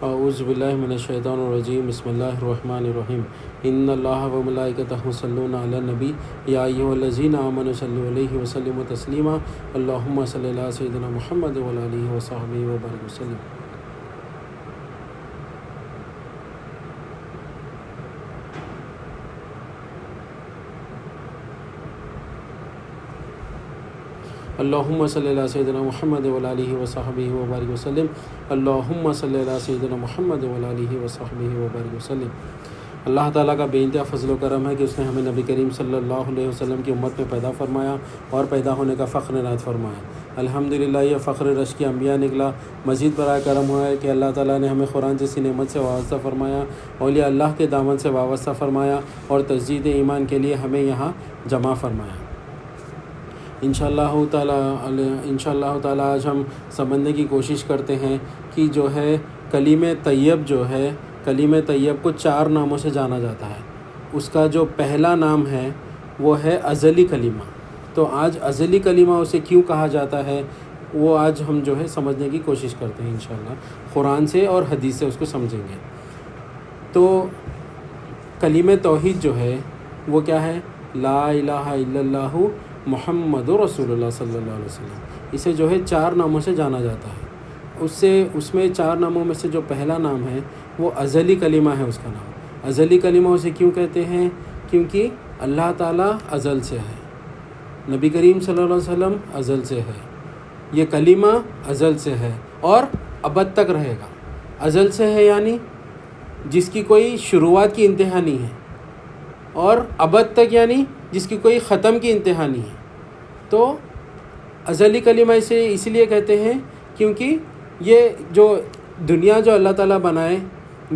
اعوذ باللہ من الشیطان الرجیم بسم اللہ الرحمن الرحیم ان اللہ و ملائکتہ یصلون علی النبی یا ایھا الذین آمنوا صلوا علیہ وسلموا تسلیما اللہم صلی علی سیدنا محمد وعلی آلہ وصحبہ وبارک وسلم۔ اللہم صلی اللہ سیدنا محمد وعلی آلہ وصحبہ وبارک وسلم۔ اللہم صلی اللہ سیدنا محمد وعلی آلہ وصحبہ وبارک وسلم۔ اللہ تعالیٰ کا بے انتہا فضل و کرم ہے کہ اس نے ہمیں نبی کریم صلی اللہ علیہ وسلم کی امت میں پیدا فرمایا اور پیدا ہونے کا فخر عنایت فرمایا۔ الحمدللہ یہ فخر رش کے انبیاء نکلا۔ مزید برائے کرم ہوا ہے کہ اللہ تعالیٰ نے ہمیں قرآن جیسی نعمت سے وابستہ فرمایا، اولیاء اللہ کے دامن سے وابستہ فرمایا اور تجدید ایمان کے لیے ہمیں یہاں جمع فرمایا۔ انشاءاللہ تعالیٰ آج ہم سمجھنے کی کوشش کرتے ہیں کہ جو ہے کلمہ طیب جو ہے، کلمہ طیب کو 4 ناموں سے جانا جاتا ہے۔ اس کا جو پہلا نام ہے وہ ہے ازلی کلمہ۔ تو آج ازلی کلمہ اسے کیوں کہا جاتا ہے وہ آج ہم جو ہے سمجھنے کی کوشش کرتے ہیں انشاءاللہ، قرآن سے اور حدیث سے اس کو سمجھیں گے۔ تو کلمہ توحید جو ہے وہ کیا ہے؟ لا الہ الا اللہ محمد رسول اللہ صلی اللہ علیہ وسلم۔ اسے جو ہے 4 ناموں سے جانا جاتا ہے۔ اس میں 4 ناموں میں سے جو پہلا نام ہے وہ ازلی کلمہ ہے۔ اس کا نام ازلی کلمہ اسے کیوں کہتے ہیں؟ کیونکہ اللہ تعالیٰ ازل سے ہے، نبی کریم صلی اللہ علیہ وسلم ازل سے ہے، یہ کلمہ ازل سے ہے اور ابد تک رہے گا۔ ازل سے ہے یعنی جس کی کوئی شروعات کی انتہا نہیں ہے، اور ابد تک یعنی جس کی کوئی ختم کی انتہا نہیں ہے۔ تو ازلی کلمہ اسے اس لیے کہتے ہیں کیونکہ یہ جو دنیا جو اللہ تعالیٰ بنائے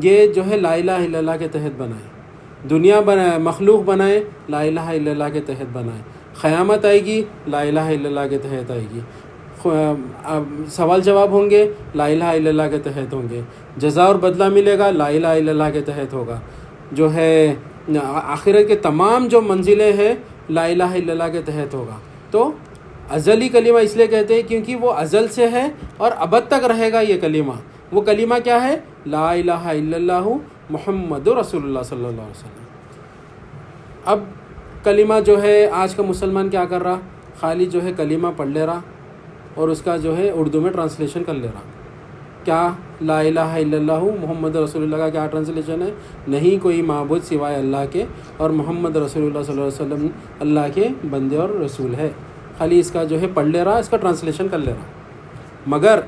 یہ جو ہے لا الہ الا اللہ کے تحت بنائے، دنیا بنائے، مخلوق بنائے لا الہ الا اللہ کے تحت بنائے، قیامت آئے گی لا الہ الا اللہ کے تحت آئے گی، سوال جواب ہوں گے لا الہ الا اللہ کے تحت ہوں گے، جزا اور بدلہ ملے گا لا الہ الا اللہ کے تحت ہوگا، جو ہے آخرت کے تمام جو منزلیں ہیں لا الہ الا اللہ کے تحت ہوگا۔ تو ازلی کلمہ اس لیے کہتے ہیں کیونکہ وہ ازل سے ہے اور ابد تک رہے گا یہ کلمہ۔ وہ کلمہ کیا ہے؟ لا الہ الا اللہ محمد رسول اللہ صلی اللہ علیہ وسلم۔ اب کلمہ جو ہے آج کا مسلمان کیا کر رہا؟ خالی جو ہے کلمہ پڑھ لے رہا اور اس کا جو ہے اردو میں ٹرانسلیشن کر لے رہا۔ کیا لا الہ الا اللہ محمد رسول اللہ کا کیا ٹرانسلیشن ہے؟ نہیں کوئی معبود سوائے اللہ کے اور محمد رسول اللہ صلی اللہ علیہ وسلم اللہ کے بندے اور رسول ہے۔ خالی اس کا جو ہے پڑھ لے رہا، اس کا ٹرانسلیشن کر لے رہا۔ مگر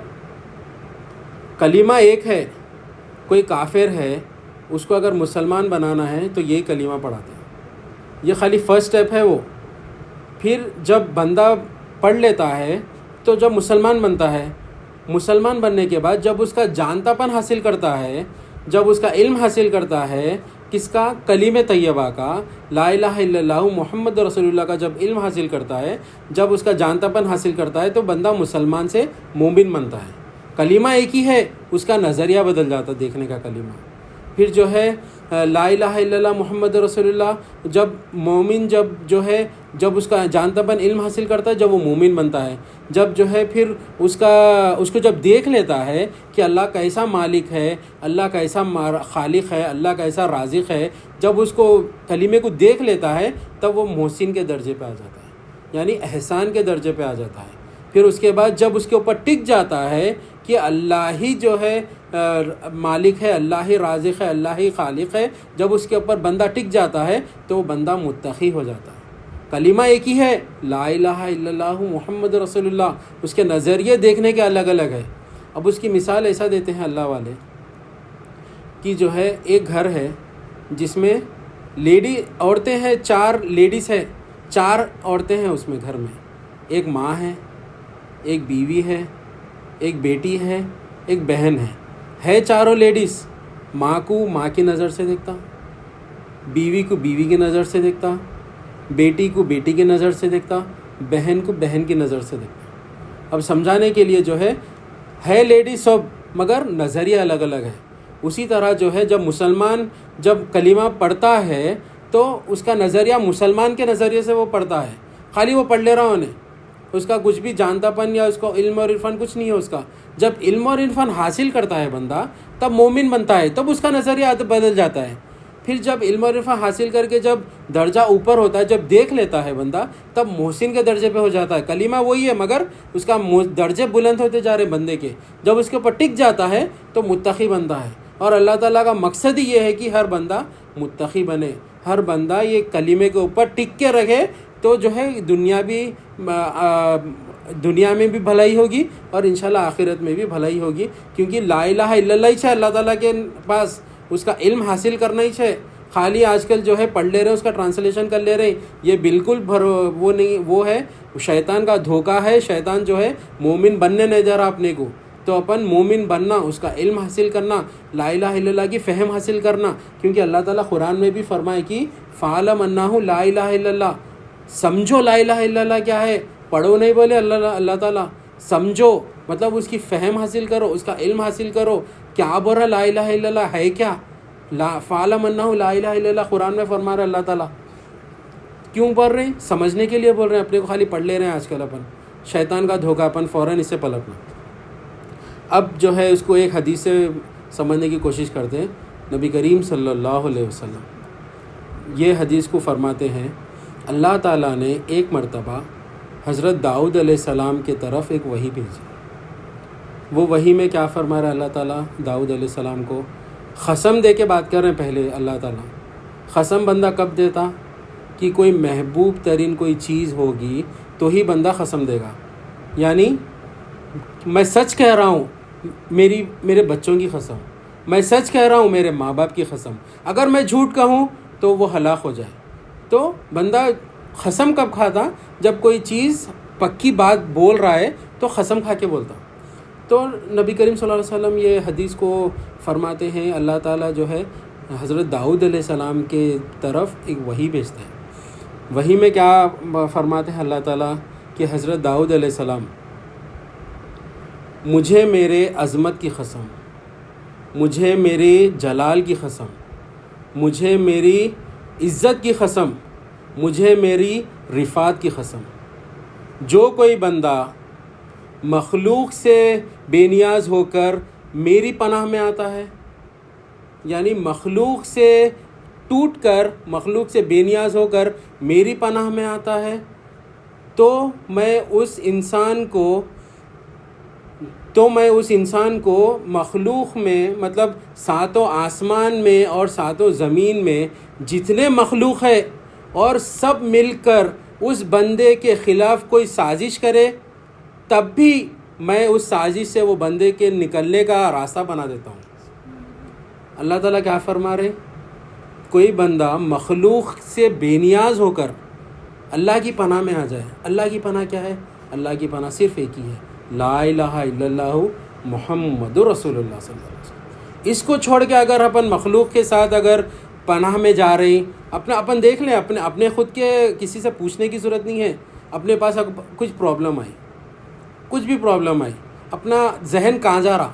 کلمہ ایک ہے، کوئی کافر ہے، اس کو اگر مسلمان بنانا ہے تو یہی کلمہ پڑھاتے ہیں۔ یہ خالی فرسٹ اسٹیپ ہے وہ۔ پھر جب بندہ پڑھ لیتا ہے تو جب مسلمان بنتا ہے، مسلمان بننے کے بعد جب اس کا جانتا پن حاصل کرتا ہے، جب اس کا علم حاصل کرتا ہے، کس کا؟ کلمہ طیبہ کا، لا الہ الا اللہ محمد رسول اللہ کا جب علم حاصل کرتا ہے، جب اس کا جانتا پن حاصل کرتا ہے تو بندہ مسلمان سے مومن بنتا ہے۔ کلمہ ایک ہی ہے، اس کا نظریہ بدل جاتا ہے دیکھنے کا کلمہ۔ پھر جو ہے لا الہ الا اللہ محمد رسول اللہ جب مومن جب اس کا جانتا پن علم حاصل کرتا ہے، جب وہ مومن بنتا ہے، جب جو ہے پھر اس کو جب دیکھ لیتا ہے کہ اللہ کیسا مالک ہے، اللہ کیسا خالق ہے، اللہ کیسا رازق ہے، جب اس کو کلمے کو دیکھ لیتا ہے تب وہ محسن کے درجے پہ آ جاتا ہے، یعنی احسان کے درجے پہ آ جاتا ہے۔ پھر اس کے بعد جب اس کے اوپر ٹک جاتا ہے کہ اللہ ہی جو ہے مالک ہے، اللہ ہی رازق ہے، اللہ ہی خالق ہے، جب اس کے اوپر بندہ ٹک جاتا ہے تو وہ بندہ متقی ہو جاتا ہے۔ کلمہ ایک ہی ہے، لا الہ الا اللہ محمد رسول اللہ، اس کے نظریے دیکھنے کے الگ الگ ہے۔ اب اس کی مثال ایسا دیتے ہیں اللہ والے کہ جو ہے ایک گھر ہے جس میں عورتیں ہیں، 4 لیڈیز ہیں، 4 عورتیں ہیں اس میں گھر میں، ایک ماں ہے، ایک بیوی ہے، ایک بیٹی ہے، ایک بہن ہے چاروں لیڈیز۔ ماں کو ماں کی نظر سے دیکھتا، بیوی کو بیوی کی نظر سے دیکھتا، بیٹی کو بیٹی کی نظر سے دیکھتا، بہن کو بہن کی نظر سے دیکھتا۔ اب سمجھانے کے لیے جو ہے لیڈیز سب، مگر نظریہ الگ الگ ہے۔ اسی طرح جو ہے جب مسلمان جب کلمہ پڑھتا ہے تو اس کا نظریہ مسلمان کے نظریے سے وہ پڑھتا ہے، خالی وہ پڑھ لے رہا انہیں، اس کا کچھ بھی جانتا پن یا اس کو علم اور عرفان کچھ نہیں ہے اس کا. جب علم اور عرفان حاصل کرتا ہے بندہ تب مومن بنتا ہے, تب اس کا نظریہ بدل جاتا ہے. پھر جب علم اور عرفان حاصل کر کے جب درجہ اوپر ہوتا ہے, جب دیکھ لیتا ہے بندہ, تب محسن کے درجے پہ ہو جاتا ہے. کلمہ وہی ہے مگر اس کا درجے بلند ہوتے جا رہے بندے کے. جب اس کے اوپر ٹک جاتا ہے تو متقی بندہ ہے. اور اللہ تعالیٰ کا مقصد ہی یہ ہے کہ ہر بندہ متقی بنے, ہر بندہ یہ کلمے کے اوپر ٹک کے رکھے, تو جو ہے دنیا میں بھی بھلائی ہوگی اور انشاءاللہ آخرت میں بھی بھلائی ہوگی. کیونکہ لا الہ الا اللہ ہی ہے اللہ تعالیٰ کے پاس, اس کا علم حاصل کرنا ہی ہے. خالی آج کل جو ہے پڑھ لے رہے, اس کا ٹرانسلیشن کر لے رہے, یہ بالکل وہ نہیں, وہ ہے شیطان کا دھوکہ ہے. شیطان جو ہے مومن بننے نہیں دے رہا اپنے کو. تو اپن مومن بننا, اس کا علم حاصل کرنا, لا الہ الا اللہ کی فہم حاصل کرنا. کیونکہ اللہ تعالیٰ قرآن میں بھی فرمائے کہ فَعَلَمْ أَنَّهُ لَا إِلَهَ إِلَّا اللَّهُ, سمجھو لا الہ الا اللہ کیا ہے. پڑھو نہیں بولے اللہ تعالیٰ, سمجھو مطلب اس کی فہم حاصل کرو, اس کا علم حاصل کرو. کیا بول رہا لا الہ الا اللہ ہے کیا؟ فَعَلَمْ أَنَّهُ لَا إِلَهَ إِلَّا اللَّهُ قرآن میں فرما رہا اللہ تعالیٰ. کیوں پڑھ رہے ہیں؟ سمجھنے کے لیے بول رہے ہیں. اپنے کو خالی پڑھ لے رہے ہیں آج کل اپن. شیطان کا دھوکہ, اپن فوراً اس سے پلٹنا. اب جو ہے اس کو ایک حدیث سے سمجھنے کی کوشش کرتے ہیں. نبی کریم صلی اللہ علیہ وسلم یہ حدیث کو فرماتے ہیں, اللہ تعالیٰ نے ایک مرتبہ حضرت داؤد علیہ السلام کے طرف ایک وحی بھیجی. وہ وحی میں کیا فرما رہا ہے اللہ تعالیٰ داؤد علیہ السلام کو؟ قسم دے کے بات کر رہے ہیں پہلے اللہ تعالیٰ. قسم بندہ کب دیتا؟ کہ کوئی محبوب ترین کوئی چیز ہوگی تو ہی بندہ قسم دے گا. یعنی میں سچ کہہ رہا ہوں, میرے بچوں کی قسم, میں سچ کہہ رہا ہوں میرے ماں باپ کی قسم. اگر میں جھوٹ کہوں تو وہ ہلاک ہو جائے. تو بندہ قسم کب کھاتا؟ جب کوئی چیز پکی بات بول رہا ہے تو قسم کھا کے بولتا. تو نبی کریم صلی اللہ علیہ وسلم یہ حدیث کو فرماتے ہیں اللہ تعالیٰ جو ہے حضرت داؤد علیہ السلام کے طرف ایک وحی بھیجتا ہے. وحی میں کیا فرماتے ہیں اللہ تعالیٰ کہ حضرت داؤد علیہ السلام, مجھے میرے عظمت کی قسم, مجھے میرے جلال کی قسم, مجھے میری عزت کی قسم, مجھے میری رفعت کی قسم, جو کوئی بندہ مخلوق سے بے نیاز ہو کر میری پناہ میں آتا ہے, یعنی مخلوق سے ٹوٹ کر, مخلوق سے بے نیاز ہو کر میری پناہ میں آتا ہے, تو میں اس انسان کو مخلوق میں, مطلب ساتوں آسمان میں اور ساتوں زمین میں جتنے مخلوق ہے, اور سب مل کر اس بندے کے خلاف کوئی سازش کرے, تب بھی میں اس سازش سے وہ بندے کے نکلنے کا راستہ بنا دیتا ہوں. اللہ تعالیٰ کیا فرما رہے؟ کوئی بندہ مخلوق سے بے نیاز ہو کر اللہ کی پناہ میں آ جائے. اللہ کی پناہ کیا ہے؟ اللہ کی پناہ صرف ایک ہی ہے, لا الہ الا اللہ محمد رسول اللہ صلی اللہ علیہ وسلم. اس کو چھوڑ کے اگر اپن مخلوق کے ساتھ اگر پناہ میں جا رہے ہیں, اپن دیکھ لیں, اپنے خود کے کسی سے پوچھنے کی ضرورت نہیں ہے. اپنے پاس کچھ پرابلم آئی, کچھ بھی پرابلم آئی, اپنا ذہن کہاں جا رہا؟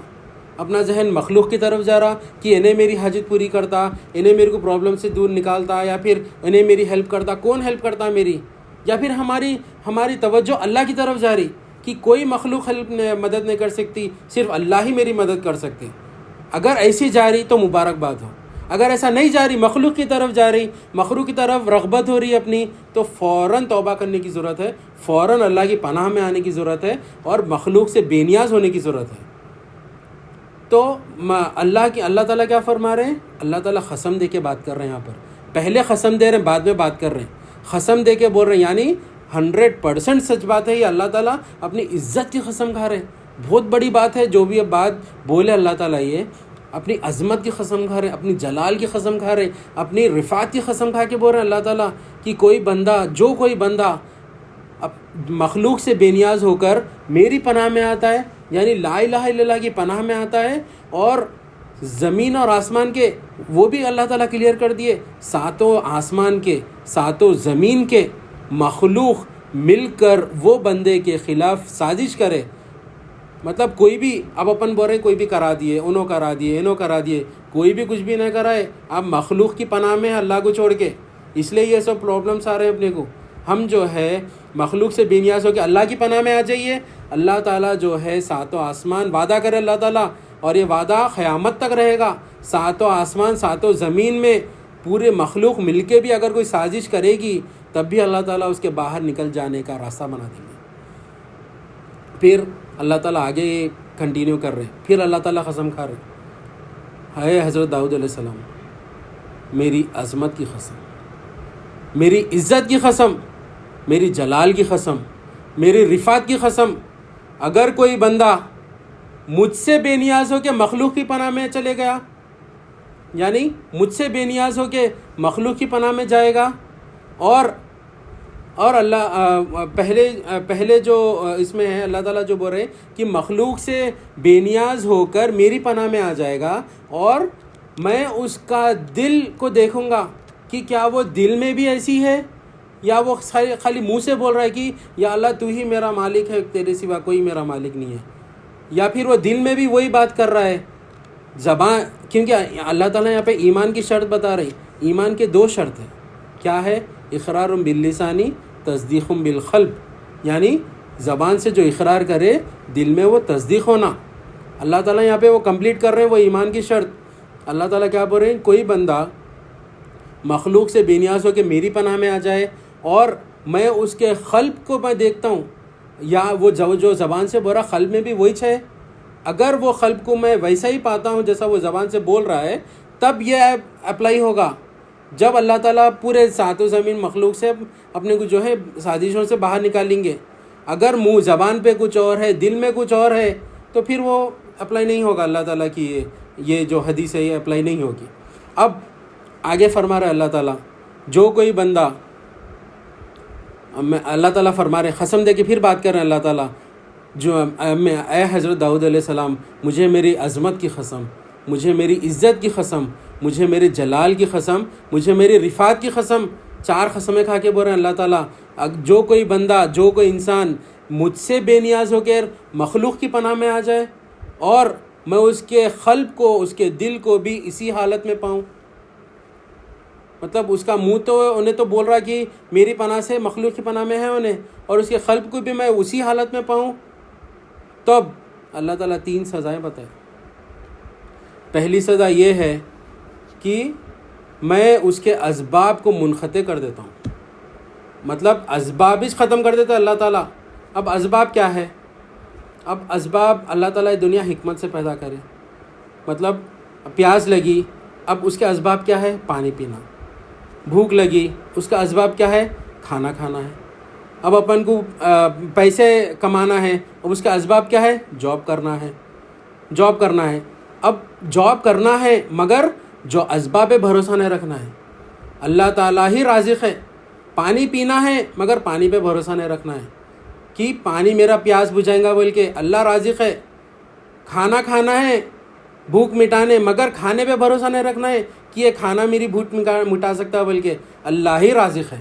اپنا ذہن مخلوق کی طرف جا رہا کہ انہیں میری حاجت پوری کرتا, انہیں میرے کو پرابلم سے دور نکالتا, یا پھر انہیں میری ہیلپ کرتا. کون ہیلپ کرتا میری؟ یا پھر ہماری توجہ اللہ کی طرف جا رہی کہ کوئی مخلوق مدد نہیں کر سکتی, صرف اللہ ہی میری مدد کر سکتے. اگر ایسی جا رہی تو مبارکباد ہو. اگر ایسا نہیں جا رہی, مخلوق کی طرف جا رہی, مخلوق کی طرف رغبت ہو رہی اپنی, تو فوراً توبہ کرنے کی ضرورت ہے, فوراً اللہ کی پناہ میں آنے کی ضرورت ہے, اور مخلوق سے بے نیاز ہونے کی ضرورت ہے. تو اللہ تعالیٰ کیا فرما رہے ہیں؟ اللہ تعالیٰ قسم دے کے بات کر رہے ہیں. یہاں پر پہلے قسم دے رہے ہیں, بعد میں بات کر رہے ہیں. قسم دے کے بول رہے ہیں, یعنی 100% سچ بات ہے یہ. اللہ تعالیٰ اپنی عزت کی قسم کھا رہے ہیں. بہت بڑی بات ہے جو بھی اب بات بولے اللہ تعالیٰ, یہ اپنی عظمت کی قسم کھا رہے ہیں, اپنی جلال کی قسم کھا رہے ہیں, اپنی رفعت کی قسم کھا کے بول رہے ہیں اللہ تعالیٰ کہ کوئی بندہ مخلوق سے بے نیاز ہو کر میری پناہ میں آتا ہے, یعنی لا الہ الا اللہ کی پناہ میں آتا ہے, اور زمین اور آسمان کے, وہ بھی اللہ تعالیٰ کلیئر کر دیے, ساتوں آسمان کے ساتوں زمین کے مخلوق مل کر وہ بندے کے خلاف سازش کرے. مطلب کوئی بھی, اب اپن بول رہے کوئی بھی کرا دیے, انہوں کرا دیے, کوئی بھی کچھ بھی نہ کرائے, اب مخلوق کی پناہ میں اللہ کو چھوڑ کے. اس لیے یہ سب پرابلمس آ رہے ہیں اپنے کو. ہم جو ہے مخلوق سے بے نیاز ہو کے اللہ کی پناہ میں آ جائیے. اللہ تعالیٰ جو ہے ساتوں آسمان وعدہ کرے اللہ تعالیٰ، اور یہ وعدہ قیامت تک رہے گا. ساتوں آسمان ساتوں زمین میں پورے مخلوق مل کے بھی اگر کوئی سازش کرے گی تب بھی اللہ تعالیٰ اس کے باہر نکل جانے کا راستہ بنا دیں گے. پھر اللہ تعالیٰ آگے کنٹینیو کر رہے ہیں. پھر اللہ تعالیٰ قسم کھا رہے ہے حضرت داؤد علیہ السلام، میری عظمت کی قسم، میری عزت کی قسم، میری جلال کی قسم، میری رفعت کی قسم، اگر کوئی بندہ مجھ سے بے نیاز ہو کے مخلوق کی پناہ میں چلے گیا، یعنی مجھ سے بے نیاز ہو کے مخلوق کی پناہ میں جائے گا، اور اللہ پہلے جو اس میں ہے اللہ تعالیٰ جو بول رہے ہیں کہ مخلوق سے بے نیاز ہو کر میری پناہ میں آ جائے گا، اور میں اس کا دل کو دیکھوں گا کہ کیا وہ دل میں بھی ایسی ہے یا وہ خالی منہ سے بول رہا ہے کہ یا اللہ تو ہی میرا مالک ہے، تیرے سوا کوئی میرا مالک نہیں ہے، یا پھر وہ دل میں بھی وہی بات کر رہا ہے. زبان، کیونکہ اللہ تعالیٰ یہاں پہ ایمان کی شرط بتا رہے ہیں. ایمان کے 2 شرط ہیں. کیا ہے؟ اقرار باللسانی تصدیق بالقلب، یعنی زبان سے جو اقرار کرے دل میں وہ تصدیق ہونا. اللہ تعالیٰ یہاں پہ وہ کمپلیٹ کر رہے ہیں وہ ایمان کی شرط. اللہ تعالیٰ کیا بول رہے ہیں؟ کوئی بندہ مخلوق سے بے نیاز ہو کے میری پناہ میں آ جائے اور میں اس کے قلب کو میں دیکھتا ہوں، یا وہ جو زبان سے بول رہا قلب میں بھی وہی ہے، اگر وہ قلب کو میں ویسا ہی پاتا ہوں جیسا وہ زبان سے بول رہا ہے تب یہ اپلائی ہوگا. جب اللہ تعالیٰ پورے ساتوں زمین مخلوق سے اپنے کو جو ہے سازشوں سے باہر نکالیں گے، اگر منہ زبان پہ کچھ اور ہے دل میں کچھ اور ہے تو پھر وہ اپلائی نہیں ہوگا. اللہ تعالیٰ کی یہ جو حدیث ہے یہ اپلائی نہیں ہوگی. اب آگے فرما رہا ہے اللہ تعالیٰ، جو کوئی بندہ، اللہ تعالیٰ فرما رہے قسم دے کے پھر بات کر رہے ہیں اللہ تعالیٰ، جو اے حضرت داؤد علیہ السلام، مجھے میری عظمت کی قسم، مجھے میری عزت کی قسم، مجھے میرے جلال کی قسم، مجھے میری رفعت کی قسم، 4 قسمیں کھا کے بول رہے ہیں اللہ تعالیٰ، جو کوئی بندہ، جو کوئی انسان مجھ سے بے نیاز ہو کر مخلوق کی پناہ میں آ جائے اور میں اس کے قلب کو، اس کے دل کو بھی اسی حالت میں پاؤں، مطلب اس کا منہ تو انہیں تو بول رہا کہ میری پناہ سے مخلوق کی پناہ میں ہے انہیں، اور اس کے قلب کو بھی میں اسی حالت میں پاؤں، تب اللہ تعالیٰ 3 سزائیں بتائے. پہلی سزا یہ ہے کہ میں اس کے اسباب کو منقطع کر دیتا ہوں، مطلب اسباب ہی ختم کر دیتا ہے اللہ تعالیٰ. اب اسباب کیا ہے؟ اب اسباب اللہ تعالیٰ دنیا حکمت سے پیدا کرے. مطلب پیاس لگی، اب اس کے اسباب کیا ہے؟ پانی پینا. بھوک لگی، اس کا اسباب کیا ہے؟ کھانا کھانا ہے. اب اپن کو پیسے کمانا ہے، اب اس کا اسباب کیا ہے؟ جاب کرنا ہے. جاب کرنا ہے، اب جاب کرنا ہے مگر جو اسباب پہ بھروسہ نہیں رکھنا ہے. اللہ تعالیٰ ہی رازق ہے. پانی پینا ہے مگر پانی پہ بھروسہ نہیں رکھنا ہے کہ پانی میرا پیاس بجھائے گا بول کے، اللہ رازق ہے. کھانا کھانا ہے بھوک مٹانے، مگر کھانے پہ بھروسہ نہیں رکھنا ہے کہ یہ کھانا میری بھوک مٹا سکتا ہے بول کے، اللہ ہی رازق ہے.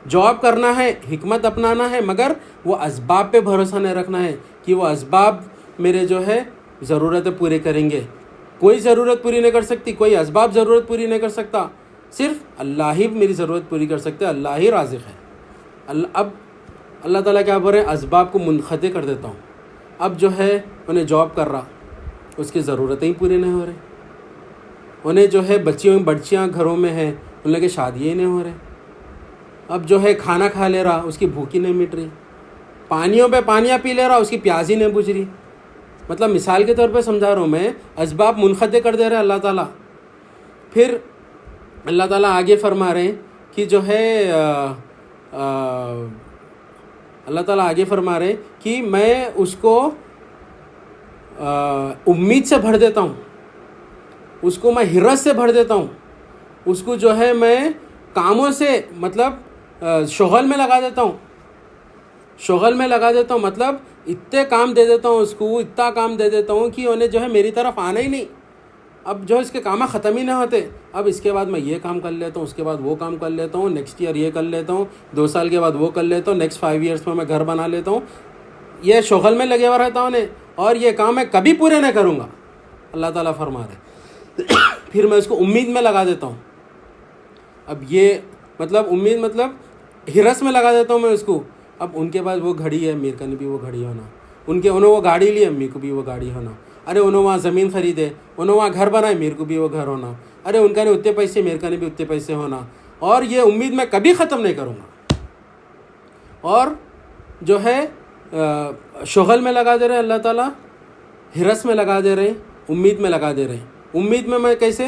جاب کرنا ہے، حکمت اپنانا ہے، مگر وہ اسباب پہ بھروسہ نہیں رکھنا ہے کہ وہ اسباب میرے جو ہے ضرورتیں پورے کریں گے. کوئی ضرورت پوری نہیں کر سکتی، کوئی اسباب ضرورت پوری نہیں کر سکتا، صرف اللہ ہی میری ضرورت پوری کر سکتے، اللہ ہی رازق ہے. اب اللہ تعالیٰ کیا بول رہے ہیں؟ اسباب کو منقطع کر دیتا ہوں. اب جو ہے انہیں جاب کر رہا، اس کی ضرورتیں ہی پوری نہیں ہو رہی. انہیں جو ہے بچیاں گھروں میں ہیں، ان لوگوں کی شادیاں ہی نہیں ہو رہے. اب جو ہے کھانا کھا لے رہا، اس کی بھوک ہی نہیں مٹ رہی. پانیوں پہ پانیاں پی لے رہا، اس کی پیاس ہی نہیں بجھ رہی. مطلب مثال کے طور پہ سمجھا رہا ہوں میں، اسباب منقطع کر دے رہے اللہ تعالیٰ. پھر اللہ تعالیٰ آگے فرما رہے ہیں کہ جو ہے اللہ تعالیٰ آگے فرما رہے ہیں کہ میں اس کو امید سے بھر دیتا ہوں، اس کو میں حرص سے بھر دیتا ہوں، اس کو جو ہے میں کاموں سے مطلب شغل میں لگا دیتا ہوں. شغل میں لگا دیتا ہوں مطلب اتنے کام دے دیتا ہوں اس کو، اتنا کام دے دیتا ہوں کہ انہیں جو ہے میری طرف آنا ہی نہیں. اب جو اس کے کام ختم ہی نہیں ہوتے. اب اس کے بعد میں یہ کام کر لیتا ہوں، اس کے بعد وہ کام کر لیتا ہوں، نیکسٹ ایئر یہ کر لیتا ہوں، 2 سال کے بعد وہ کر لیتا ہوں، نیکسٹ 5 ایئرس میں گھر بنا لیتا ہوں. یہ شغل میں لگے ہوا رہتا ہوں انہیں، اور یہ کام میں کبھی پورے نہیں کروں گا. اللہ تعالیٰ فرما رہے پھر میں اس کو امید میں لگا دیتا ہوں. اب یہ مطلب امید مطلب ہرس میں لگا دیتا ہوں میں اس کو. اب ان کے پاس وہ گھڑی ہے، میرے کا بھی وہ گھڑی ہونا. انہوں وہ گاڑی لی، میرے کو بھی وہ گاڑی ہونا. ارے انہوں وہاں زمین خریدے، انہوں وہاں گھر بنائے، میرے کو بھی وہ گھر ہونا. ارے ان کا نے اتنے پیسے، میرے کا نے بھی اتنے پیسے ہونا. اور یہ امید میں کبھی ختم نہیں کروں گا. اور جو ہے شغل میں لگا دے رہے ہیں اللہ تعالیٰ، ہرس میں لگا دے رہے ہیں، امید میں لگا دے رہے ہیں. امید میں کیسے،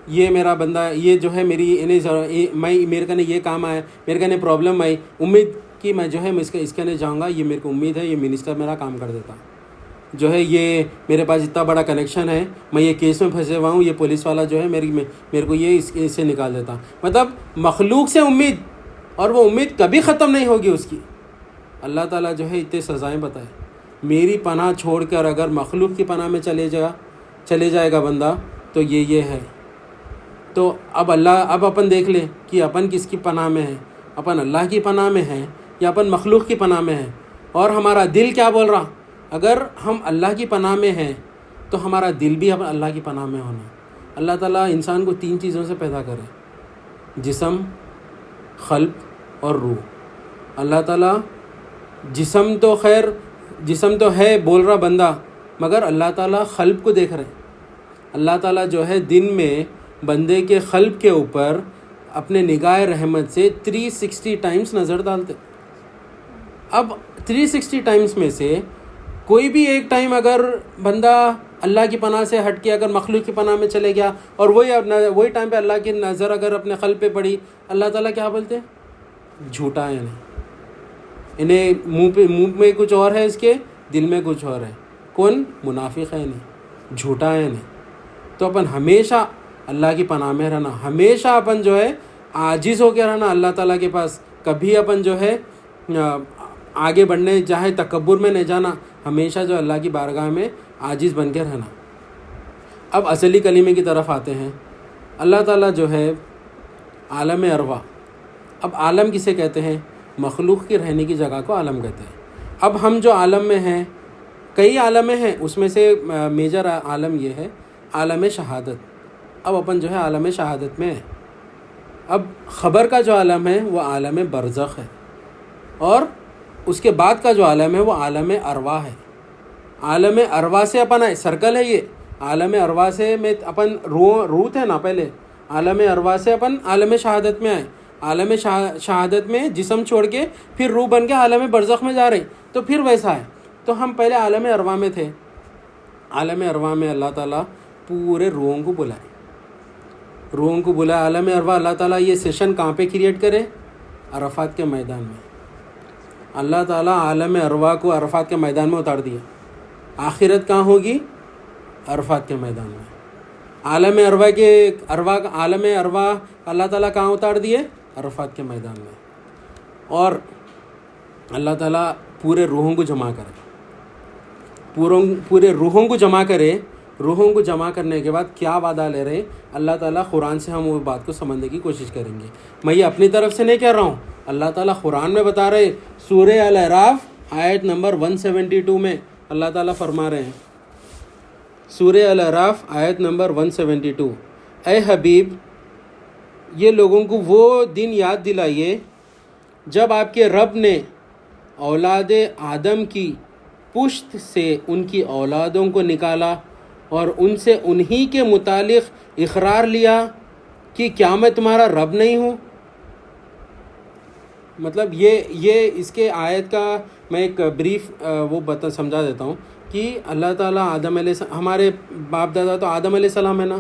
یہ میرا بندہ، یہ جو ہے میرے کنے یہ کام آیا، میرے کنے پرابلم آئی، امید کہ میں جو ہے اس کنے جاؤں گا، یہ میرے کو امید ہے یہ منسٹر میرا کام کر دیتا. جو ہے یہ میرے پاس اتنا بڑا کنیکشن ہے، میں یہ کیس میں پھنسے ہوا ہوں، یہ پولیس والا جو ہے میرے کو یہ اس سے نکال دیتا. مطلب مخلوق سے امید، اور وہ امید کبھی ختم نہیں ہوگی اس کی. اللہ تعالیٰ جو ہے اتنے سزائیں بتائے. میری پناہ چھوڑ کر اگر مخلوق کی پناہ میں چلے جائے گا بندہ تو یہ ہے. تو اب اپن دیکھ لیں کہ اپن کس کی پناہ میں ہے، اپن اللہ کی پناہ میں ہیں یا اپن مخلوق کی پناہ میں ہیں. اور ہمارا دل کیا بول رہا؟ اگر ہم اللہ کی پناہ میں ہیں تو ہمارا دل بھی اللہ کی پناہ میں ہونا. اللہ تعالیٰ انسان کو 3 چیزوں سے پیدا کرے: جسم، قلب اور روح. اللہ تعالیٰ جسم تو ہے بول رہا بندہ، مگر اللہ تعالیٰ قلب کو دیکھ رہے. اللہ تعالیٰ جو ہے دن میں بندے کے قلب کے اوپر اپنے نگاہ رحمت سے 360 ٹائمز نظر ڈالتے. اب 360 ٹائمز میں سے کوئی بھی ایک ٹائم اگر بندہ اللہ کی پناہ سے ہٹ کے اگر مخلوق کی پناہ میں چلے گیا، اور وہی ٹائم پہ اللہ کی نظر اگر اپنے قلب پہ پڑی، اللہ تعالیٰ کیا بولتے ہیں؟ جھوٹا ہے. انہیں منہ میں کچھ اور ہے، اس کے دل میں کچھ اور ہے. کون؟ منافق ہے نہیں، جھوٹا ہے نہیں. تو اپن ہمیشہ اللہ کی پناہ میں رہنا، ہمیشہ اپن جو ہے عاجز ہو کے رہنا اللہ تعالیٰ کے پاس. کبھی اپن جو ہے آگے بڑھنے چاہے تکبر میں نہیں جانا، ہمیشہ جو اللہ کی بارگاہ میں عاجز بن کے رہنا. اب اصلی کلمے کی طرف آتے ہیں. اللہ تعالیٰ جو ہے عالم ارواح. اب عالم کسے کہتے ہیں؟ مخلوق کی رہنے کی جگہ کو عالم کہتے ہیں. اب ہم جو عالم میں ہیں، کئی عالم ہیں، اس میں سے میجر عالم یہ ہے عالم شہادت. اب اپن جو ہے عالم شہادت میں ہیں. اب خبر کا جو عالم ہے وہ عالم برزخ ہے، اور اس کے بعد کا جو عالم ہے وہ عالم ارواح ہے. عالم ارواح سے اپن سرکل ہے یہ. عالم ارواح سے میں اپن روح تھے نا پہلے، عالم ارواح سے اپن عالم شہادت میں آئے. عالم شہادت میں جسم چھوڑ کے پھر روح بن کے عالم برزخ میں جا رہے. تو پھر ویسا ہے. تو ہم پہلے عالم ارواح میں تھے. عالم ارواح میں اللہ تعالیٰ پورے روحوں کو بلائے. عالم ارواح اللہ تعالیٰ یہ سیشن کہاں پہ کریٹ کرے؟ عرفات کے میدان میں. اللہ تعالیٰ عالم ارواح کو عرفات کے میدان میں اتار دیا. آخرت کہاں ہوگی؟ عرفات کے میدان میں. عالم ارواح اللہ تعالیٰ کہاں اتار دیے؟ عرفات کے میدان میں. اور اللہ تعالیٰ پورے روحوں کو جمع کرے. روحوں کو جمع کرنے کے بعد کیا وعدہ لے رہے اللہ تعالیٰ؟ قرآن سے ہم وہ بات کو سمجھنے کی کوشش کریں گے. میں یہ اپنی طرف سے نہیں کہہ رہا ہوں، اللہ تعالیٰ قرآن میں بتا رہے. سورہ الاعراف آیت نمبر 172 میں اللہ تعالیٰ فرما رہے ہیں. سورہ الاعراف آیت نمبر 172: اے حبیب، یہ لوگوں کو وہ دن یاد دلائیے جب آپ کے رب نے اولاد آدم کی پشت سے ان کی اولادوں کو نکالا اور ان سے انہی کے متعلق اقرار لیا کہ کیا میں تمہارا رب نہیں ہوں. مطلب یہ اس کے آیت کا میں ایک بریف سمجھا دیتا ہوں کہ اللہ تعالیٰ آدم علیہ السلام، ہمارے باپ دادا تو آدم علیہ السلام ہے نا،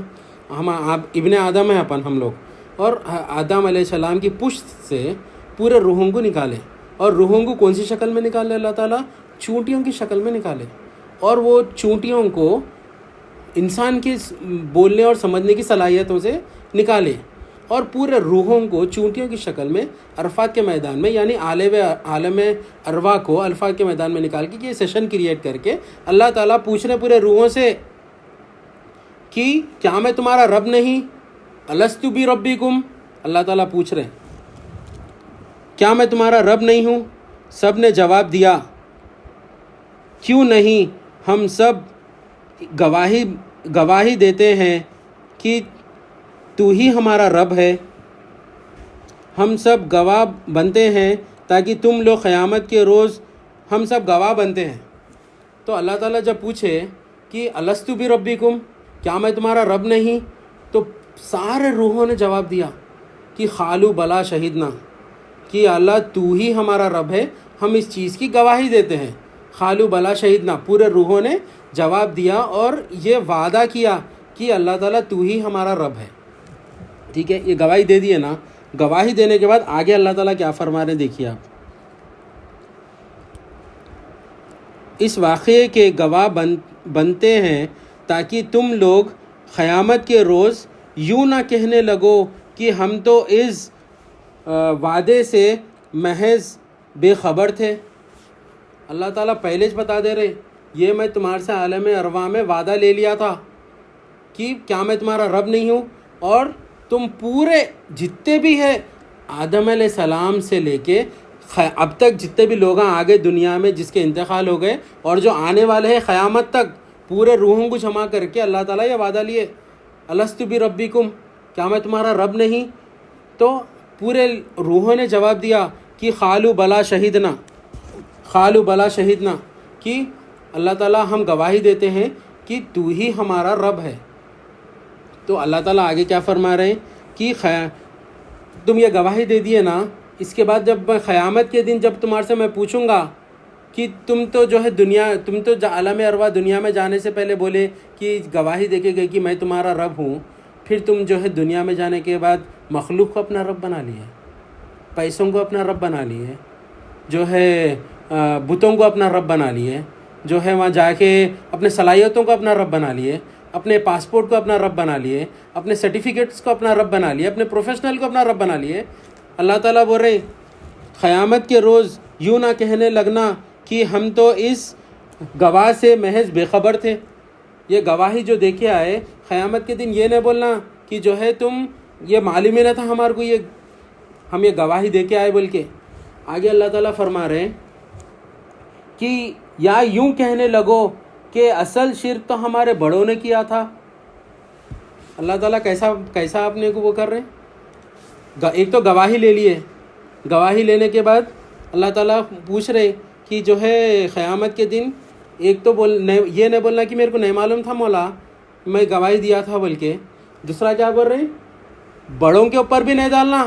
ہم ابن آدم ہیں ہم لوگ. اور آدم علیہ السلام کی پشت سے پورے روحوں کو نکالے. اور روحوں کو کون سی شکل میں نکالے اللہ تعالیٰ؟ چونٹیوں کی شکل میں نکالے. اور وہ چونٹیوں کو انسان کی بولنے اور سمجھنے کی صلاحیتوں سے نکالے. اور پورے روحوں کو چونٹیوں کی شکل میں عرفات کے میدان میں، یعنی عالم ارواح کو عرفات کے میدان میں نکال کے یہ سیشن کریٹ کر کے اللہ تعالیٰ پوچھ رہے پورے روحوں سے کہ کیا میں تمہارا رب نہیں؟ الست بربکم. اللہ تعالیٰ پوچھ رہے کیا میں تمہارا رب نہیں ہوں؟ سب نے جواب دیا کیوں نہیں، ہم سب گواہی دیتے ہیں کہ تو ہی ہمارا رب ہے. ہم سب گواہ بنتے ہیں تاکہ تم لوگ قیامت کے روز ہم سب گواہ بنتے ہیں. تو اللہ تعالیٰ جب پوچھے کہ الستو بربکم، کیا میں تمہارا رب نہیں، تو سارے روحوں نے جواب دیا کہ قالوا بلا شہدنا، کہ اللہ تو ہی ہمارا رب ہے، ہم اس چیز کی گواہی دیتے ہیں. قالوا بلا شہدنا، پورے روحوں نے جواب دیا اور یہ وعدہ کیا کہ اللہ تعالیٰ تو ہی ہمارا رب ہے. ٹھیک ہے، یہ گواہی دے دیے نا. گواہی دینے کے بعد آگے اللہ تعالیٰ کیا فرما رہے ہیں دیکھیے آپ. اس واقعے کے گواہ بنتے ہیں تاکہ تم لوگ قیامت کے روز یوں نہ کہنے لگو کہ ہم تو اس وعدے سے محض بے خبر تھے. اللہ تعالیٰ پہلے بتا دے رہے، یہ میں تمہارے سے عالم ارواح میں وعدہ لے لیا تھا کہ کیا میں تمہارا رب نہیں ہوں، اور تم پورے جتنے بھی ہے آدم علیہ السلام سے لے کے اب تک جتنے بھی لوگ آگے دنیا میں جس کے انتقال ہو گئے اور جو آنے والے ہیں قیامت تک، پورے روحوں کو جمع کر کے اللہ تعالیٰ یہ وعدہ لیے، الستو بربکم، کیا میں تمہارا رب نہیں. تو پورے روحوں نے جواب دیا کہ قالوا بلا شہدنا، قالوا بلا شہدنا، کہ اللہ تعالیٰ ہم گواہی دیتے ہیں کہ تو ہی ہمارا رب ہے. تو اللہ تعالیٰ آگے کیا فرما رہے ہیں کہ تم یہ گواہی دے دیے نا، اس کے بعد جب میں قیامت کے دن جب تمہارے سے میں پوچھوں گا کہ تم تو جو ہے تم تو عالم ارواح دنیا میں جانے سے پہلے بولے کہ گواہی دے کے گئے کہ میں تمہارا رب ہوں، پھر تم جو ہے دنیا میں جانے کے بعد مخلوق کو اپنا رب بنا لیے، پیسوں کو اپنا رب بنا لیے، جو ہے بتوں کو اپنا رب بنا لیے، جو ہے وہاں جا کے اپنے صلاحیتوں کو اپنا رب بنا لیے، اپنے پاسپورٹ کو اپنا رب بنا لیے، اپنے سرٹیفکیٹس کو اپنا رب بنا لیے، اپنے پروفیشنل کو اپنا رب بنا لیے. اللہ تعالیٰ بول رہے قیامت کے روز یوں نہ کہنے لگنا کہ ہم تو اس گواہ سے محض بے خبر تھے. یہ گواہی جو دیکھے آئے قیامت کے دن یہ نہ بولنا کہ جو ہے تم یہ معلوم ہی نہ تھا ہمارے کو، یہ ہم یہ گواہی دے کے آئے. بلکہ آگے اللہ تعالیٰ فرما رہے ہیں کہ یا یوں کہنے لگو کہ اصل شرک تو ہمارے بڑوں نے کیا تھا. اللہ تعالیٰ کیسا اپنے کو وہ کر رہے ہیں. ایک تو گواہی لے لیے، گواہی لینے کے بعد اللہ تعالیٰ پوچھ رہے کہ جو ہے قیامت کے دن ایک تو یہ نہیں بولنا کہ میرے کو نہیں معلوم تھا مولا، میں گواہی دیا تھا. بلکہ دوسرا کیا بول رہے ہیں، بڑوں کے اوپر بھی نہیں ڈالنا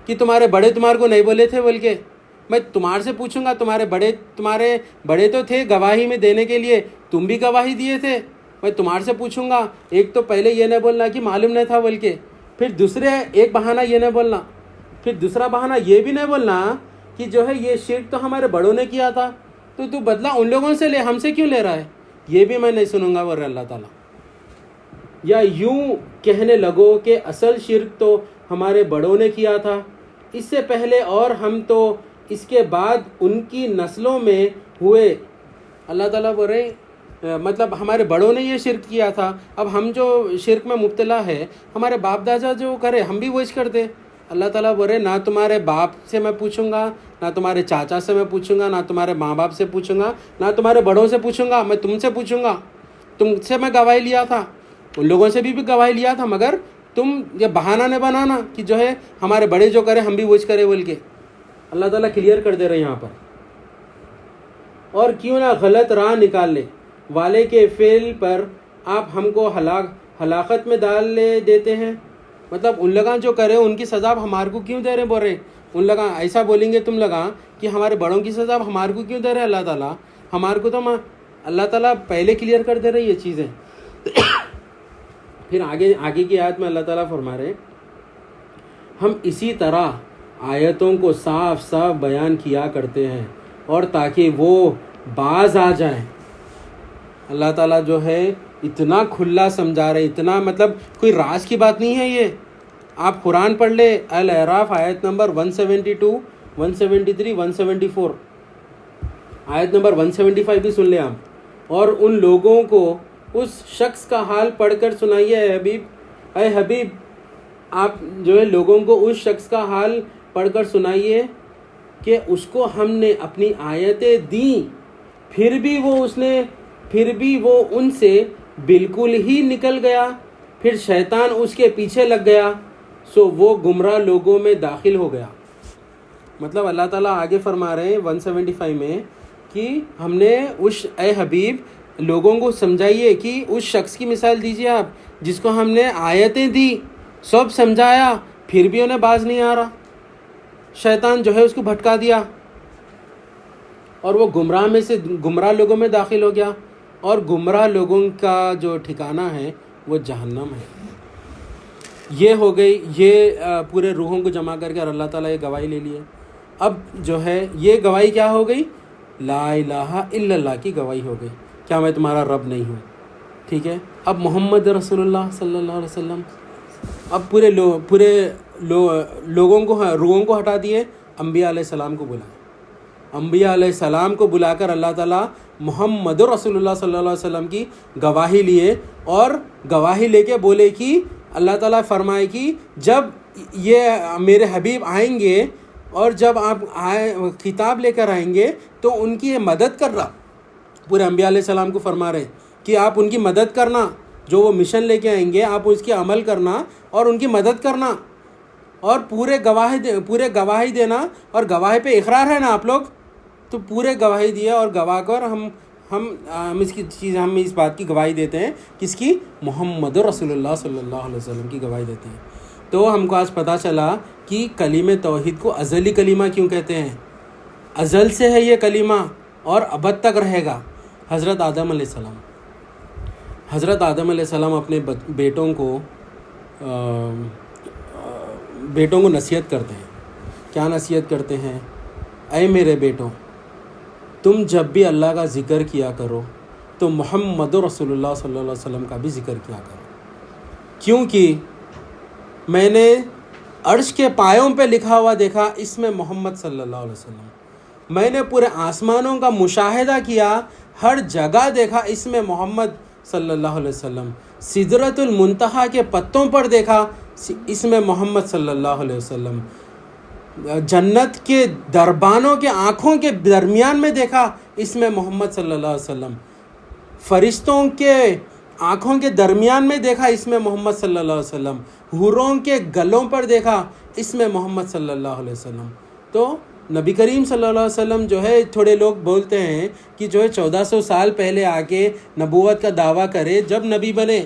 کہ تمہارے بڑے تمہارے کو نہیں بولے تھے، بلکہ میں تمہارے سے پوچھوں گا تمہارے بڑے تو تھے گواہی میں دینے کے لیے، تم بھی گواہی دیے تھے، میں تمہارے سے پوچھوں گا. ایک تو پہلے یہ نہیں بولنا کہ معلوم نہیں تھا، بلکہ پھر دوسرے ایک بہانہ یہ نہیں بولنا، پھر دوسرا بہانہ یہ بھی نہیں بولنا کہ جو ہے یہ شرک تو ہمارے بڑوں نے کیا تھا، تو بدلہ ان لوگوں سے لے، ہم سے کیوں لے رہا ہے، یہ بھی میں نہیں سنوں گا. ور اللہ تعالیٰ یا یوں کہنے لگو کہ اصل شرک تو ہمارے بڑوں نے کیا تھا اس سے پہلے، اور ہم تو اس کے بعد ان کی نسلوں میں ہوئے. اللہ تعالیٰ بول رہے مطلب ہمارے بڑوں نے یہ شرک کیا تھا، اب ہم جو شرک میں مبتلا ہے، ہمارے باپ دادا جو کرے ہم بھی وہی کرتے. اللہ تعالیٰ بول رہے نہ تمہارے باپ سے میں پوچھوں گا، نہ تمہارے چاچا سے میں پوچھوں گا، نہ تمہارے ماں باپ سے پوچھوں گا، نہ تمہارے بڑوں سے پوچھوں گا، میں تم سے پوچھوں گا. تم سے میں گواہی لیا تھا، ان لوگوں سے بھی گواہی لیا تھا، مگر تم یہ بہانہ نہیں بنانا کہ جو ہے ہمارے بڑے جو کرے ہم بھی وہی کرے بول کے. اللہ تعالیٰ کلیئر کر دے رہے یہاں پر. اور کیوں نہ غلط راہ نکالنے والے کے فعل پر آپ ہم کو ہلاکت میں ڈال دیتے ہیں. مطلب ان لوگاں جو کرے ان کی سزا ہمارے کو کیوں دے رہے، بول رہے ان لوگاں ایسا بولیں گے تم لوگاں کہ ہمارے بڑوں کی سزا ہمارے کو کیوں دے رہے اللہ تعالیٰ، ہمارے کو تو اللہ تعالیٰ پہلے کلیئر کر دے رہے یہ چیزیں. پھر آگے کی آیت میں اللہ تعالیٰ فرما رہے ہم اسی طرح آیتوں کو صاف صاف بیان کیا کرتے ہیں اور تاکہ وہ باز آ جائیں. اللہ تعالیٰ جو ہے اتنا کھلا سمجھا رہے، اتنا مطلب کوئی راز کی بات نہیں ہے یہ. آپ قرآن پڑھ لے، الاعراف آیت نمبر 172 173 174، آیت نمبر 175 بھی سن لیں آپ. اور ان لوگوں کو اس شخص کا حال پڑھ کر سنائیے اے حبیب آپ جو ہے لوگوں کو اس شخص کا حال پڑھ کر سنائیے کہ اس کو ہم نے اپنی آیتیں دیں، پھر بھی وہ ان سے بالکل ہی نکل گیا، پھر شیطان اس کے پیچھے لگ گیا. سو وہ گمراہ لوگوں میں داخل ہو گیا. مطلب اللہ تعالیٰ آگے فرما رہے ہیں 175 میں کہ ہم نے اے حبیب لوگوں کو سمجھائیے کہ اس شخص کی مثال دیجیے آپ جس کو ہم نے آیتیں دی، سب سمجھایا، پھر بھی انہیں باز نہیں آ رہا. شیطان جو ہے اس کو بھٹکا دیا اور وہ گمراہ لوگوں میں داخل ہو گیا. اور گمراہ لوگوں کا جو ٹھکانہ ہے وہ جہنم ہے. یہ ہو گئی، یہ پورے روحوں کو جمع کر کے اور اللہ تعالیٰ یہ گواہی لے لیے. اب جو ہے یہ گواہی کیا ہو گئی؟ لا الہ الا اللہ کی گواہی ہو گئی، کیا میں تمہارا رب نہیں ہوں. ٹھیک ہے. اب محمد رسول اللہ صلی اللہ علیہ وسلم، اب پورے لوگوں کو، روحوں کو ہٹا دیے، انبیاء علیہ السلام کو بلائے. انبیاء علیہ السلام کو بلا کر اللہ تعالیٰ محمد رسول اللہ صلی اللہ علیہ وسلم کی گواہی لیے، اور گواہی لے کے بولے کہ اللہ تعالیٰ فرمائے کہ جب یہ میرے حبیب آئیں گے اور جب آپ کتاب لے کر آئیں گے تو ان کی یہ مدد کرنا. پورے انبیاء علیہ السلام کو فرما رہے کہ آپ ان کی مدد کرنا، جو وہ مشن لے کے آئیں گے آپ اس کی عمل کرنا اور ان کی مدد کرنا، اور پورے گواہی دینا، اور گواہی پہ اقرار ہے نا آپ لوگ، تو پورے گواہی دیا اور گواہ کر ہم اس بات کی گواہی دیتے ہیں، کس کی؟ محمد رسول اللہ صلی اللہ علیہ وسلم کی گواہی دیتے ہیں. تو ہم کو آج پتہ چلا کہ کلمہ توحید کو ازلی کلمہ کیوں کہتے ہیں. ازل سے ہے یہ کلمہ اور ابد تک رہے گا. حضرت آدم علیہ السلام اپنے بیٹوں کو نصیحت کرتے ہیں. کیا نصیحت کرتے ہیں؟ اے میرے بیٹوں، تم جب بھی اللہ کا ذکر کیا کرو تو محمد رسول اللہ صلی اللہ علیہ وسلم کا بھی ذکر کیا کرو، کیونکہ میں نے عرش کے پایوں پہ لکھا ہوا دیکھا اس میں محمد صلی اللہ علیہ وسلم. میں نے پورے آسمانوں کا مشاہدہ کیا، ہر جگہ دیکھا اس میں محمد صلی اللہ علیہ وسلم. سدرۃ المنتہا کے پتوں پر دیکھا اس میں محمد صلی اللہ علیہ وسلم. جنت کے دربانوں کے آنکھوں کے درمیان میں دیکھا اس میں محمد صلی اللہ علیہ وسلم. فرشتوں کے آنکھوں کے درمیان میں دیکھا اس میں محمد صلی اللہ علیہ وسلم. حوروں کے گلوں پر دیکھا اس میں محمد صلی اللہ علیہ وسلم. تو نبی کریم صلی اللہ علیہ وسلم جو ہے، تھوڑے لوگ بولتے ہیں کہ جو ہے 1400 سال پہلے آ کے نبوت کا دعویٰ کرے جب نبی بنے،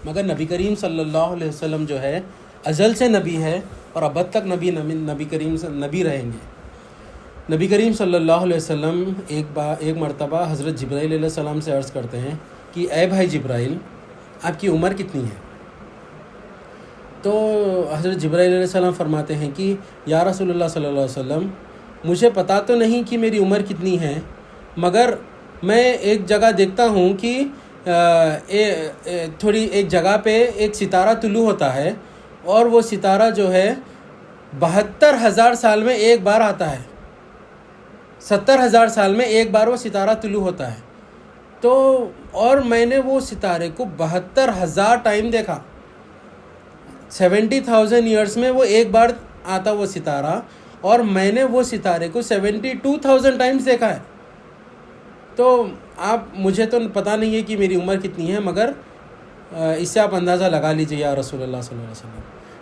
مگر نبی کریم صلی اللہ علیہ وسلم جو ہے ازل سے نبی ہے اور ابد تک نبی کریم سے نبی رہیں گے. نبی کریم صلی اللہ علیہ وسلم ایک مرتبہ حضرت جبرائیل علیہ السلام سے عرض کرتے ہیں کہ اے بھائی جبرائیل، آپ کی عمر کتنی ہے؟ تو حضرت جبرائیل علیہ السلام فرماتے ہیں کہ یا رسول اللہ صلی اللہ علیہ وسلم، مجھے پتہ تو نہیں کہ میری عمر کتنی ہے، مگر میں ایک جگہ دیکھتا ہوں کہ تھوڑی ایک جگہ پہ ایک ستارہ طلوع ہوتا ہے، اور وہ ستارہ جو ہے 72,000 سال میں ایک بار آتا ہے. 70,000 سال میں ایک بار وہ ستارہ طلوع ہوتا ہے. تو اور میں نے وہ ستارے کو 72,000 ٹائم دیکھا. 70,000 ایئرس میں وہ ایک بار آتا وہ ستارہ، اور میں نے وہ ستارے کو 72,000 ٹائمز دیکھا ہے. تو مجھے تو پتہ نہیں ہے کہ میری عمر کتنی ہے، مگر اس سے آپ اندازہ لگا لیجیے یا رسول اللہ صلی اللہ علیہ وسلم.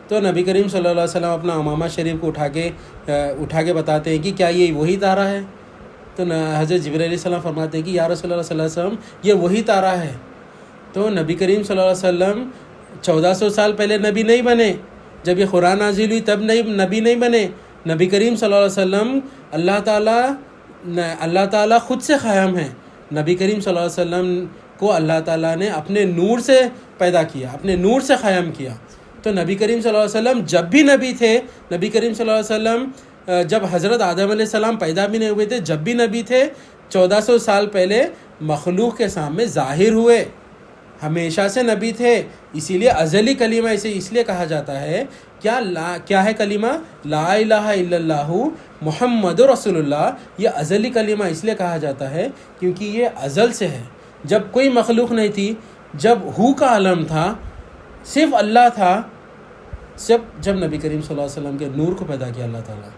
تو نبی کریم صلی اللہ علیہ وسلم اپنا امامہ شریف کو اٹھا کے بتاتے ہیں کہ کیا یہ وہی تارہ ہے؟ تو حضرت جبرائیل علیہ السلام فرماتے ہیں کہ یا رسول اللہ صلی اللہ علیہ وسلم یہ وہی تارہ ہے. تو نبی کریم صلی اللہ علیہ وسلم 1400 سال پہلے نبی نہیں بنے، جب یہ قرآن نازل ہوئی تب نبی نہیں بنے. نبی کریم صلی اللہ علیہ وسلم اللہ تعالیٰ خود سے قائم ہے. نبی کریم صلی اللہ علیہ وسلم کو اللہ تعالیٰ نے اپنے نور سے پیدا کیا، اپنے نور سے قائم کیا. تو نبی کریم صلی اللہ علیہ وسلم جب بھی نبی تھے، نبی کریم صلی اللہ علیہ وسلم جب حضرت آدم علیہ السلام پیدا بھی نہیں ہوئے تھے، جب بھی نبی تھے 1400 سال پہلے مخلوق کے سامنے ظاہر ہوئے، ہمیشہ سے نبی تھے. اسی لیے ازلی کلمہ اسے اس لیے کہا جاتا ہے. کیا ہے کلمہ؟ لا الہ الا اللہ محمد رسول اللہ. یہ ازلی کلمہ اس لیے کہا جاتا ہے کیونکہ یہ ازل سے ہے. جب کوئی مخلوق نہیں تھی، جب ہو کا عالم تھا، صرف اللہ تھا. جب نبی کریم صلی اللہ علیہ وسلم کے نور کو پیدا کیا اللہ تعالیٰ،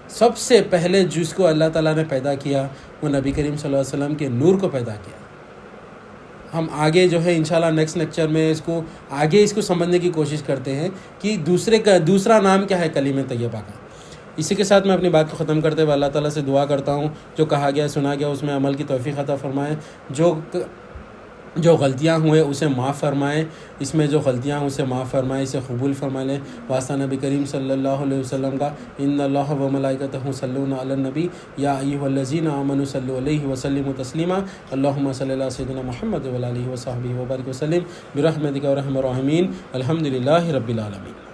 سب سے پہلے جس کو اللہ تعالیٰ نے پیدا کیا وہ نبی کریم صلی اللہ علیہ وسلم کے نور کو پیدا کیا. ہم آگے جو ہے انشاءاللہ نیکسٹ لیکچر میں اس کو سمجھنے کی کوشش کرتے ہیں کہ دوسرا نام کیا ہے کلمہ طیبہ کا. اسی کے ساتھ میں اپنی بات کو ختم کرتے ہوئے اللہ تعالیٰ سے دعا کرتا ہوں جو کہا گیا سنا گیا اس میں عمل کی توفیق عطا فرمائیں، جو غلطیاں ہوئے اسے معاف فرمائیں، اس میں جو غلطیاں ہیں اسے معاف فرمائیں، اسے قبول فرما لیں. واسطہ نبی کریم صلی اللہ علیہ وسلم کا ان اللہ و ملائکتہ یصلون علی النبی یا ایھا الذین آمنوا صلوا علیہ وسلموا تسلیما. اللہم صلی علی سیدنا محمد وعلی آلہ وصحبہ وبارک وسلم برحمتک یا ارحم الراحمین. الحمد للہ رب العالمین.